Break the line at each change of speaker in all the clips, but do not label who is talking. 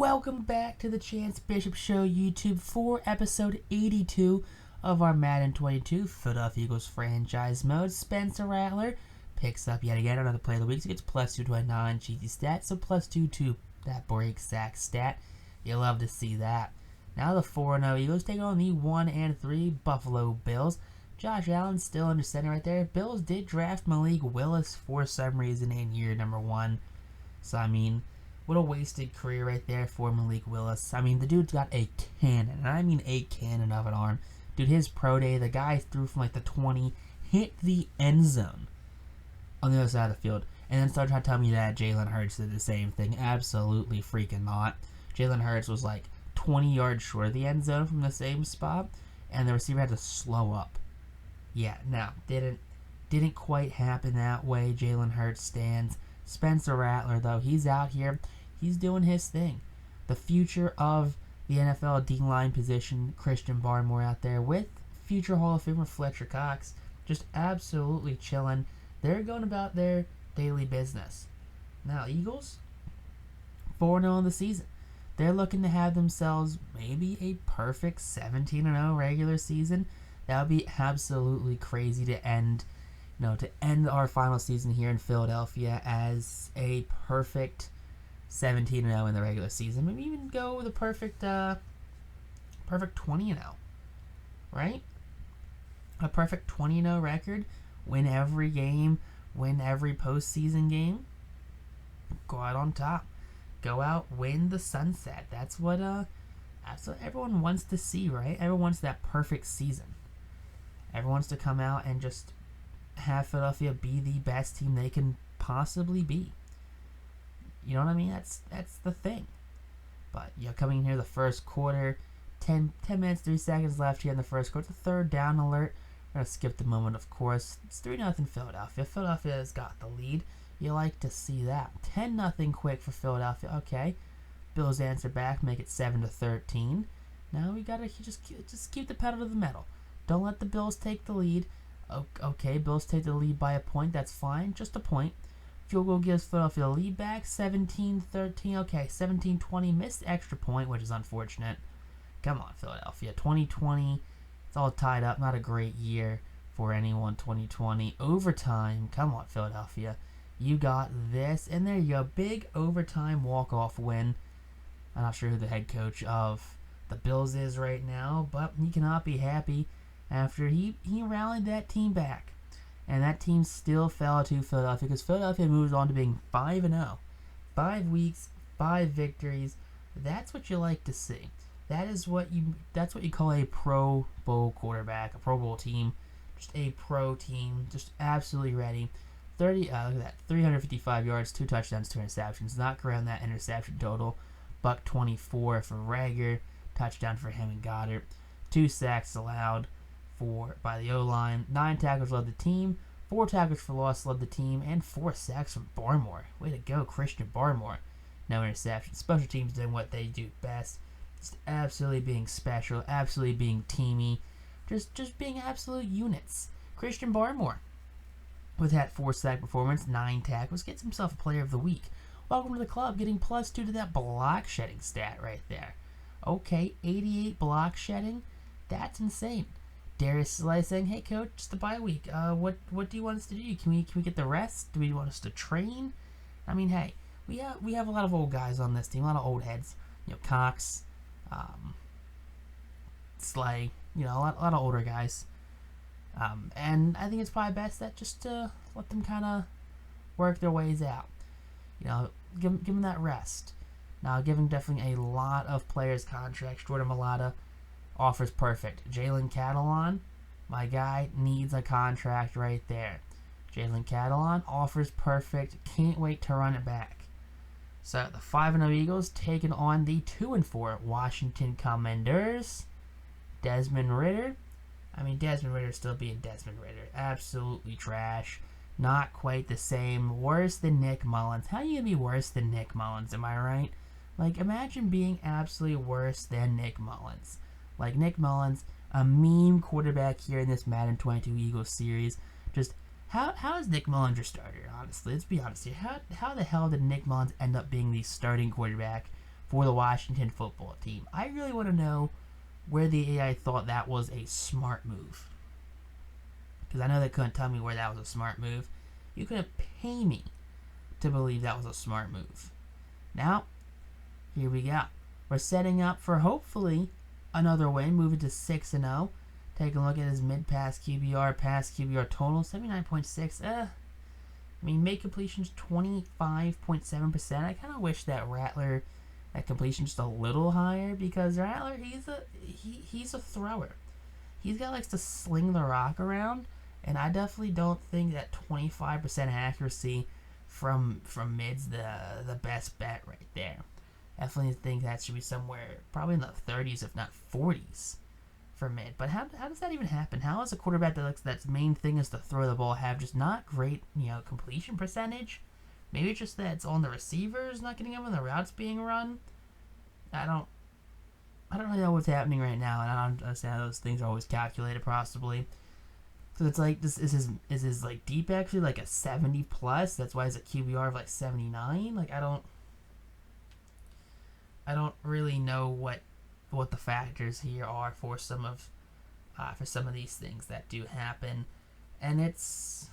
Welcome back to the Chance Bishop Show YouTube for episode 82 of our Madden 22 Philadelphia Eagles franchise mode. Spencer Rattler picks up yet again another play of the week. So he gets plus 229 cheesy stat, so plus 2-2 that break sack stat. You love to see that. Now the 4-0 Eagles take on the 1-3 Buffalo Bills. Josh Allen still under center right there. Bills did draft Malik Willis for some reason in year number 1. So, I mean, what a wasted career right there for Malik Willis. I mean, the dude's got a cannon, and I mean a cannon of an arm. Dude, his pro day, the guy threw from like the 20, hit the end zone on the other side of the field, and then started trying to tell me that Jalen Hurts did the same thing. Absolutely freaking not. Jalen Hurts was like 20 yards short of the end zone from the same spot, and the receiver had to slow up. Yeah, no, didn't quite happen that way. Jalen Hurts stands. Spencer Rattler, though, he's out here. He's doing his thing. The future of the NFL D-line position, Christian Barmore out there with future Hall of Famer Fletcher Cox, just absolutely chilling. They're going about their daily business. Now, Eagles, 4-0 in the season. They're looking to have themselves maybe a perfect 17-0 regular season. That would be absolutely crazy to end our final season here in Philadelphia as a perfect 17-0 in the regular season. Maybe even go with a perfect 20-0, right? A perfect 20-0 record, win every game, win every postseason game, go out on top, go out, win the sunset. That's what everyone wants to see, right? Everyone wants that perfect season. Everyone wants to come out and just have Philadelphia be the best team they can possibly be. You know what I mean? That's the thing. But you're coming in here the first quarter, 10 minutes, 3 seconds left here in the first quarter. The third down alert. We're going to skip the moment, of course. It's 3-0 Philadelphia. Philadelphia has got the lead. You like to see that. 10-0 quick for Philadelphia. Okay. Bills answer back, make it 7-13. Now we got to just keep the pedal to the metal. Don't let the Bills take the lead. Okay, Bills take the lead by a point. That's fine. Just a point. Field goal gives Philadelphia the lead back. 17-13. Okay, 17-20. Missed extra point, which is unfortunate. Come on, Philadelphia. 2020. It's all tied up. Not a great year for anyone. 2020. Overtime. Come on, Philadelphia. You got this. And there you go. Big overtime walk-off win. I'm not sure who the head coach of the Bills is right now, but he cannot be happy after he rallied that team back. And that team still fell to Philadelphia because Philadelphia moves on to being 5-0. 5 weeks, 5 victories. That's what you like to see. That's what you call a Pro Bowl quarterback, a Pro Bowl team. Just a pro team, just absolutely ready. Look at that, 355 yards, 2 touchdowns, 2 interceptions. Knock around that interception total. $124 for Rager, touchdown for him and Goddard. 2 sacks allowed by the O-line. 9 tackles led the team. 4 tackles for loss led the team. And 4 sacks from Barmore. Way to go, Christian Barmore. No interceptions. Special teams doing what they do best. Just absolutely being special. Absolutely being teamy. Just being absolute units. Christian Barmore, with that 4 sack performance, 9 tackles, gets himself a player of the week. Welcome to the club, getting plus 2 to that block shedding stat right there. Okay, 88 block shedding. That's insane. Darius Slay saying, "Hey coach, it's the bye week. What do you want us to do? Can we get the rest? Do we want us to train?" I mean, hey, we have a lot of old guys on this team, a lot of old heads. Cox, Slay, a lot of older guys. And I think it's probably best that just to let them kind of work their ways out. Give them that rest. Now, giving definitely a lot of players contracts. Jordan Mailata offers perfect. Jalen Catalon, my guy, needs a contract right there. Jalen Catalon offers perfect. Can't wait to run it back. So the 5-0 Eagles taking on the 2-4 Washington Commanders. Desmond Ridder. I mean, Desmond Ridder still being Desmond Ridder. Absolutely trash. Not quite the same. Worse than Nick Mullins. How are you going to be worse than Nick Mullins? Am I right? Like, imagine being absolutely worse than Nick Mullins. Like, Nick Mullins, a meme quarterback here in this Madden 22 Eagles series. Just, how is Nick Mullins your starter, honestly? Let's be honest here. How the hell did Nick Mullins end up being the starting quarterback for the Washington football team. I really want to know where the AI thought that was a smart move. Because I know they couldn't tell me where that was a smart move. You couldn't pay me to believe that was a smart move. Now, here we go. We're setting up for hopefully another win, moving to 6-0. Take a look at his mid-pass QBR, pass QBR total, 79.6. I mean, make completions 25.7%. I kind of wish that Rattler, that completion just a little higher, because Rattler, he's a thrower. He's got likes to sling the rock around, and I definitely don't think that 25% accuracy from mid's the best bet right there. Definitely think that should be somewhere probably in the 30s, if not 40s, for mid. But how does that even happen? How is a quarterback that's main thing is to throw the ball have just not great completion percentage? Maybe it's just that it's on the receivers not getting them when the routes being run. I don't really know what's happening right now, and I don't understand how those things are always calculated possibly. So it's like, this is his like deep actually like a 70 plus. That's why it's a QBR of like 79. Like I don't really know what the factors here are for some of these things that do happen, and it's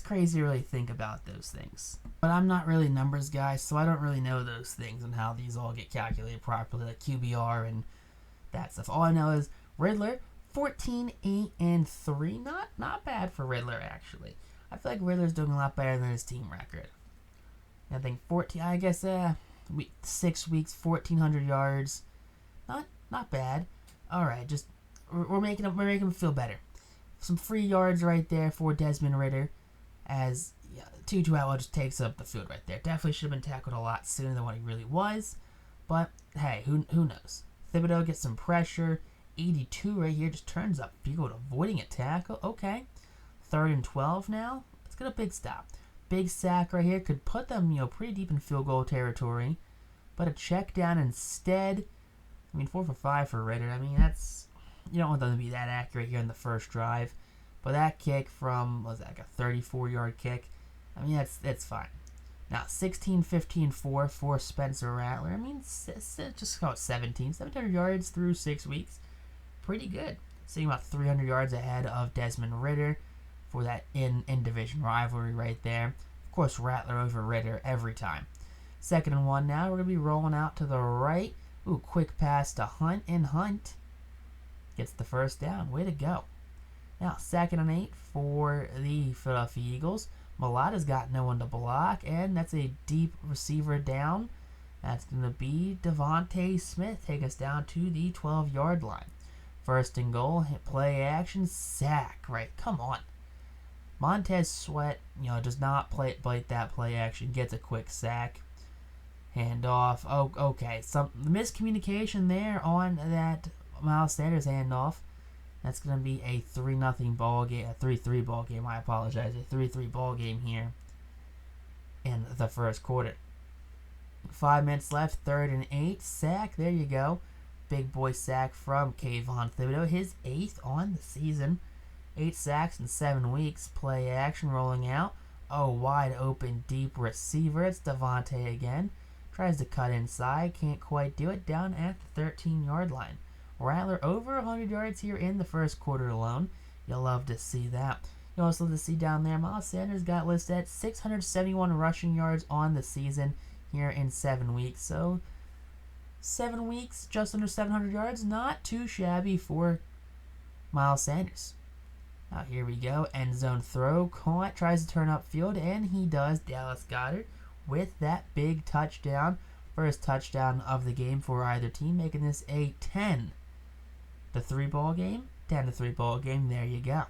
crazy to really think about those things. But I'm not really numbers guy, so I don't really know those things and how these all get calculated properly, like QBR and that stuff. All I know is Riddler 14-8-3. Not bad for Riddler actually. I feel like Riddler's doing a lot better than his team record. I think 6 weeks, 1,400 yards. Not bad. All right, just we're making him feel better. Some free yards right there for Desmond Ridder, as Tutu Atwell just takes up the field right there. Definitely should have been tackled a lot sooner than what he really was, but hey, who knows? Thibodeau gets some pressure. 82 right here, just turns up field, avoiding a tackle. Okay, 3rd and 12 now. Let's get a big stop. Big sack right here could put them, pretty deep in field goal territory, but a check down instead. I mean, 4 for 5 for Ridder. I mean, you don't want them to be that accurate here in the first drive, but that kick from, what was that, like a 34-yard kick? I mean, that's fine. Now, 16-15-4 for Spencer Rattler. I mean, just call it 700 yards through 6 weeks. Pretty good. Sitting about 300 yards ahead of Desmond Ridder for that in-division rivalry right there. Of course, Rattler over Ridder every time. 2nd and 1 now. We're going to be rolling out to the right. Ooh, quick pass to Hunt, and Hunt gets the first down. Way to go. Now, 2nd and 8 for the Philadelphia Eagles. Mulata's got no one to block, and that's a deep receiver down. That's going to be Devontae Smith. Take us down to the 12-yard line. 1st and goal, hit play action, sack. Right, come on. Montez Sweat, does not bite that play action. Gets a quick sack. Handoff. Oh, okay. Some miscommunication there on that Miles Sanders handoff. That's going to be a 3-0 ball game, a 3-3 ball game. I apologize. A 3-3 ball game here in the first quarter. 5 minutes left. 3rd and 8. Sack. There you go. Big boy sack from Kayvon Thibodeau. His 8th on the season. 8 sacks in 7 weeks. Play action rolling out. Oh, wide open deep receiver. It's Devontae again. Tries to cut inside. Can't quite do it. Down at the 13-yard line. Rattler over 100 yards here in the first quarter alone. You'll love to see that. You'll also love to see down there, Miles Sanders got listed at 671 rushing yards on the season here in 7 weeks. So 7 weeks, just under 700 yards. Not too shabby for Miles Sanders. Now here we go. End zone throw. Caught. Tries to turn upfield, and he does. Dallas Goedert with that big touchdown. First touchdown of the game for either team, making this a 10-3 ball game. 10-3 ball game. There you go.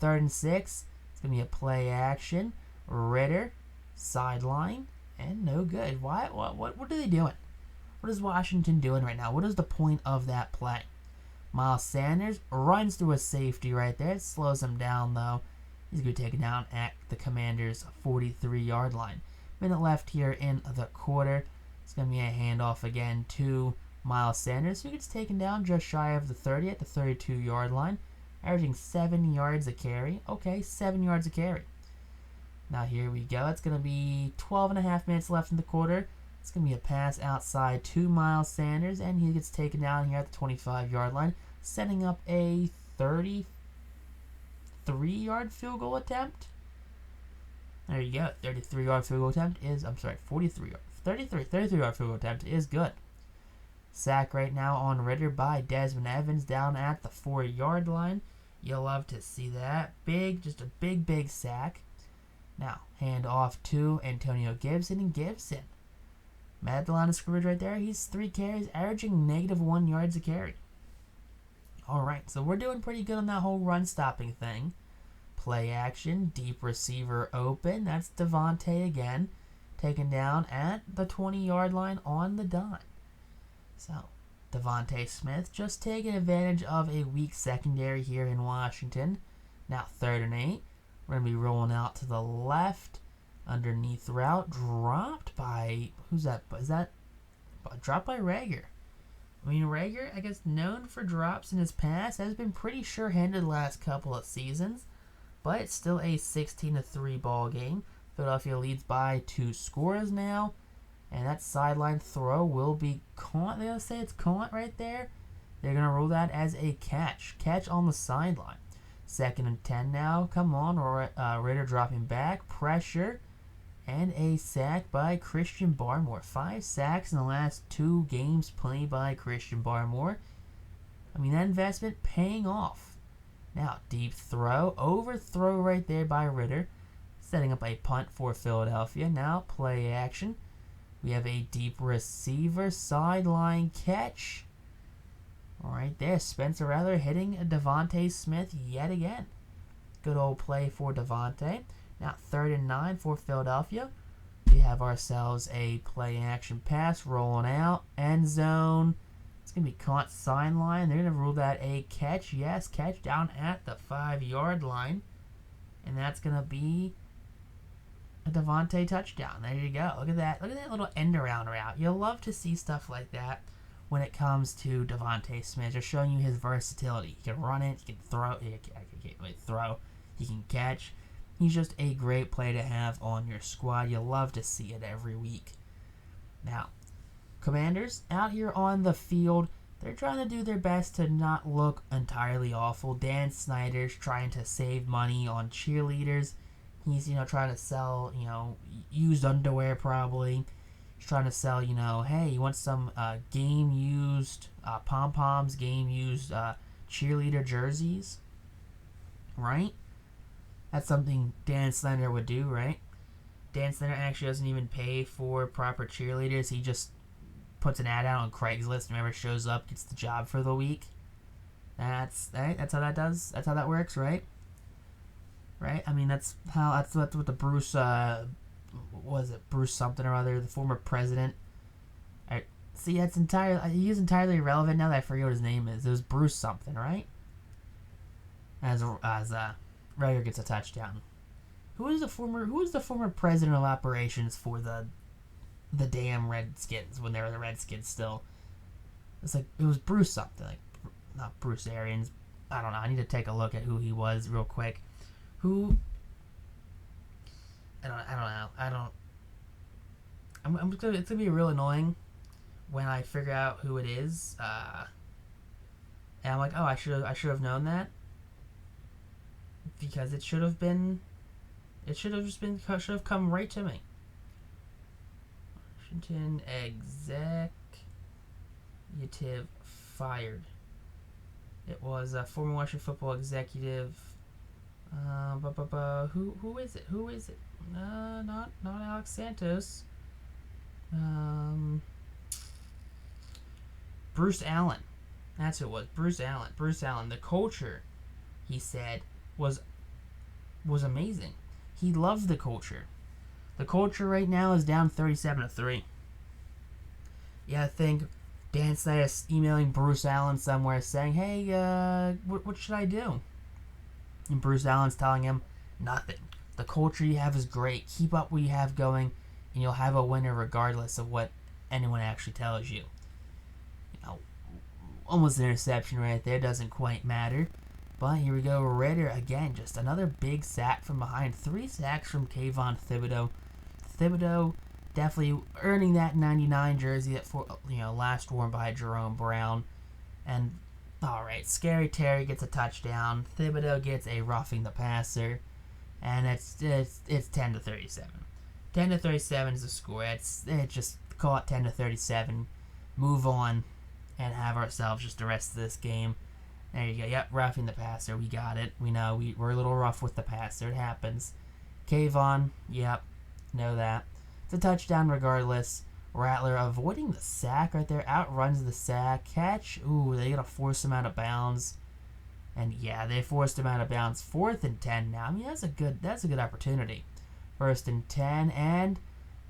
3rd and 6. It's going to be a play action. Ridder, sideline, and no good. What are they doing? What is Washington doing right now? What is the point of that play? Miles Sanders runs through a safety right there. It slows him down, though. He's going to take it down at the Commanders' 43-yard line. Minute left here in the quarter. It's going to be a handoff again to Miles Sanders, who gets taken down just shy of the 30 at the 32-yard line, averaging 7 yards a carry. Okay, 7 yards a carry. Now here we go. It's going to be 12 and a half minutes left in the quarter. It's going to be a pass outside to Miles Sanders, and he gets taken down here at the 25-yard line, setting up a 33-yard field goal attempt. There you go. 33-yard field goal attempt is, 43-yard. 33-yard field goal attempt is good. Sack right now on Ritter by Desmond Evans down at the 4-yard line. You'll love to see that. Just a big sack. Now, hand off to Antonio Gibson, and Gibson at the line of scrimmage right there. He's 3 carries, averaging -1 yards a carry. Alright, so we're doing pretty good on that whole run-stopping thing. Play action, deep receiver open. That's Devontae again, taken down at the 20-yard line on the dime. So, Devontae Smith just taking advantage of a weak secondary here in Washington. Now, 3rd and 8. We're going to be rolling out to the left. Underneath route, dropped by, who's that? Is that dropped by Rager? I mean, Rager, I guess, known for drops in his past, has been pretty sure-handed the last couple of seasons, but it's still a 16-3 ball game. Philadelphia leads by 2 scores now, and that sideline throw will be caught. They're going to say it's caught right there. They're going to rule that as a catch on the sideline. 2nd and 10 now. Come on, Ritter dropping back, pressure. And a sack by Christian Barmore. 5 sacks in the last 2 games played by Christian Barmore. I mean, that investment paying off. Now, deep throw. Overthrow right there by Ritter. Setting up a punt for Philadelphia. Now, play action. We have a deep receiver. Sideline catch. Right there. Spencer Rattler hitting Devontae Smith yet again. Good old play for Devontae. Now, 3rd and 9 for Philadelphia. We have ourselves a play-action pass rolling out. End zone. It's going to be caught sideline. They're going to rule that a catch. Yes, catch down at the 5-yard line. And that's going to be a Devontae touchdown. There you go. Look at that. Look at that little end-around route. You'll love to see stuff like that when it comes to Devontae Smith. Just showing you his versatility. He can run it. He can throw. He can catch. He's just a great play to have on your squad. You'll love to see it every week. Now, Commanders out here on the field, they're trying to do their best to not look entirely awful. Dan Snyder's trying to save money on cheerleaders. He's, trying to sell, used underwear probably. He's trying to sell, hey, you want some game-used pom-poms, game-used cheerleader jerseys, right? That's something Dan Snyder would do, right? Dan Snyder actually doesn't even pay for proper cheerleaders. He just puts an ad out on Craigslist, and whoever shows up gets the job for the week. That's how that does. That's how that works, right? Right? I mean, that's what the Bruce Bruce something or other, the former president. See, he's entirely irrelevant now that I forget what his name is. It was Bruce something, right? As Rager gets a touchdown. Who was the former president of operations for the damn Redskins when they were the Redskins still? It was Bruce something, not Bruce Arians. I don't know. I need to take a look at who he was real quick. I don't know. It's gonna be real annoying when I figure out who it is. And I'm like, oh, I should have known that. Because it should have come right to me. Washington executive fired. It was a former Washington football executive. Who is it? Not Alex Santos. Bruce Allen. That's who it was. Bruce Allen. The culture, he said, was amazing. He loved the culture. The culture right now is down 37-3. Yeah, I think Dan Snyder's emailing Bruce Allen somewhere saying, hey, what should I do? And Bruce Allen's telling him, nothing. The culture you have is great. Keep up what you have going, and you'll have a winner regardless of what anyone actually tells you. Almost an interception right there. Doesn't quite matter. But here we go, Ritter again, just another big sack from behind. 3 sacks from Kayvon Thibodeau. Thibodeau definitely earning that 99 jersey that last worn by Jerome Brown. And all right, Scary Terry gets a touchdown. Thibodeau gets a roughing the passer, and it's 10-37. 10-37 is the score. It's just call it 10-37. Move on, and have ourselves just the rest of this game. There you go. Yep, roughing the passer. We got it. We know we're a little rough with the passer. It happens. Kayvon, yep, know that. It's a touchdown regardless. Rattler avoiding the sack right there. Outruns the sack. Catch. Ooh, they gotta force him out of bounds. And yeah, they forced him out of bounds. 4th and 10 now. I mean, that's a good opportunity. 1st and 10 and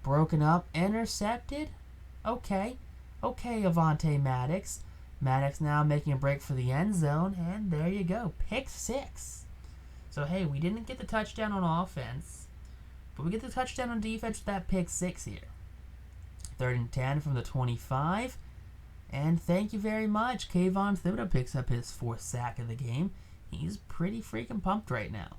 broken up. Intercepted. Okay, Avonte Maddox. Maddox now making a break for the end zone, and there you go, pick 6. So hey, we didn't get the touchdown on offense, but we get the touchdown on defense with that pick 6 here. 3rd and 10 from the 25, and thank you very much. Kayvon Thibodeau picks up his 4th sack of the game. He's pretty freaking pumped right now.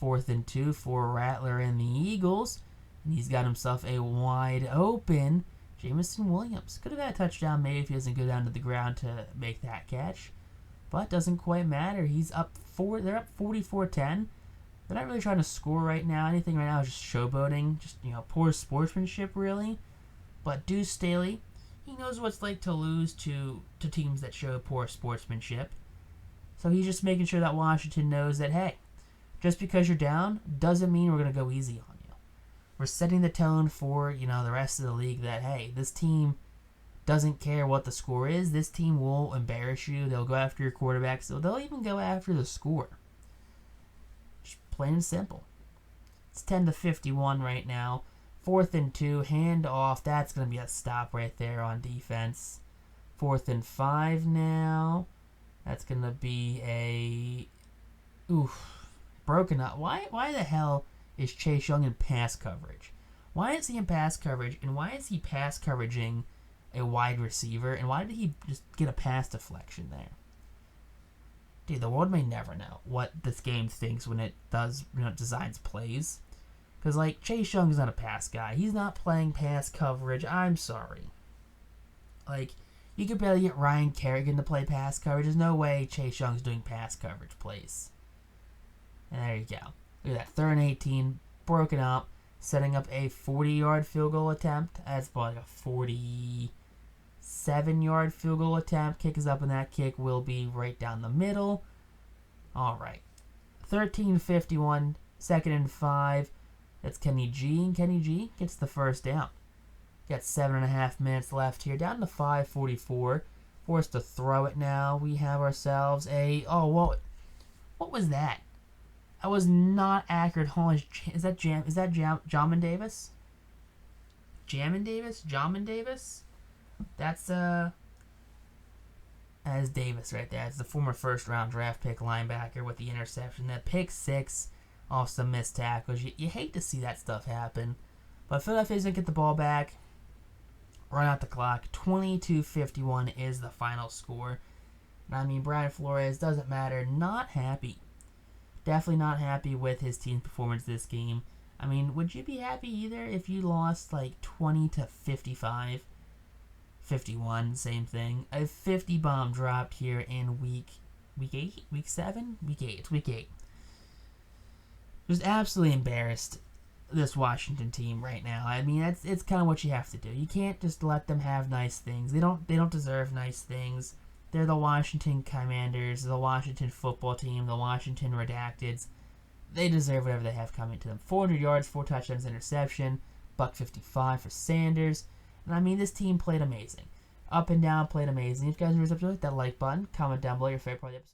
4th and 2 for Rattler and the Eagles, and he's got himself a wide open Jameson Williams. Could have got a touchdown maybe if he doesn't go down to the ground to make that catch. But doesn't quite matter. He's up they're up 44-10. They're not really trying to score right now. Anything right now is just showboating. Just, poor sportsmanship really. But Deuce Staley, he knows what it's like to lose to teams that show poor sportsmanship. So he's just making sure that Washington knows that, hey, just because you're down doesn't mean we're going to go easy on you. We're setting the tone for, the rest of the league that, hey, this team doesn't care what the score is. This team will embarrass you. They'll go after your quarterback. So they'll even go after the score. Just plain and simple. It's 10-51 right now. 4th and 2, hand off. That's going to be a stop right there on defense. 4th and 5 now. That's going to be broken up. Why the hell is Chase Young in pass coverage? Why is he in pass coverage, and why is he pass coveraging a wide receiver, and why did he just get a pass deflection there? Dude, the world may never know what this game thinks when it does, designs plays. Because, Chase Young's not a pass guy. He's not playing pass coverage. I'm sorry. You could barely get Ryan Kerrigan to play pass coverage. There's no way Chase Young's doing pass coverage plays. And there you go. Look at that. 3rd and 18. Broken up. Setting up a 40-yard field goal attempt. That's about a 47-yard field goal attempt. Kick is up, and that kick will be right down the middle. All right. 13-51. 2nd and 5. That's Kenny G, and Kenny G gets the 1st down. Got 7.5 minutes left here. Down to 5:44. Forced to throw it now. We have ourselves what was that? That was not accurate. Hold on, is that Jamin Davis? Jamin Davis? Jamin Davis? That's Davis right there. It's the former 1st-round draft pick linebacker with the interception. That pick 6 off some missed tackles. You hate to see that stuff happen. But Philadelphia doesn't get the ball back. Run out the clock. 22-51 is the final score. And Brian Flores, doesn't matter. Not happy. Definitely not happy with his team's performance this game. Would you be happy either if you lost 20-55? 51, same thing. A 50 bomb dropped here in week 8? Week 7? Week 8. It's week 8. Just absolutely embarrassed this Washington team right now. It's kind of what you have to do. You can't just let them have nice things. They don't deserve nice things. They're the Washington Commanders, the Washington football team, the Washington Redacteds. They deserve whatever they have coming to them. 400 yards, 4 touchdowns, interception, $155 for Sanders. And this team played amazing. Up and down, played amazing. If you guys are up to it, that like button, comment down below your favorite part of the episode.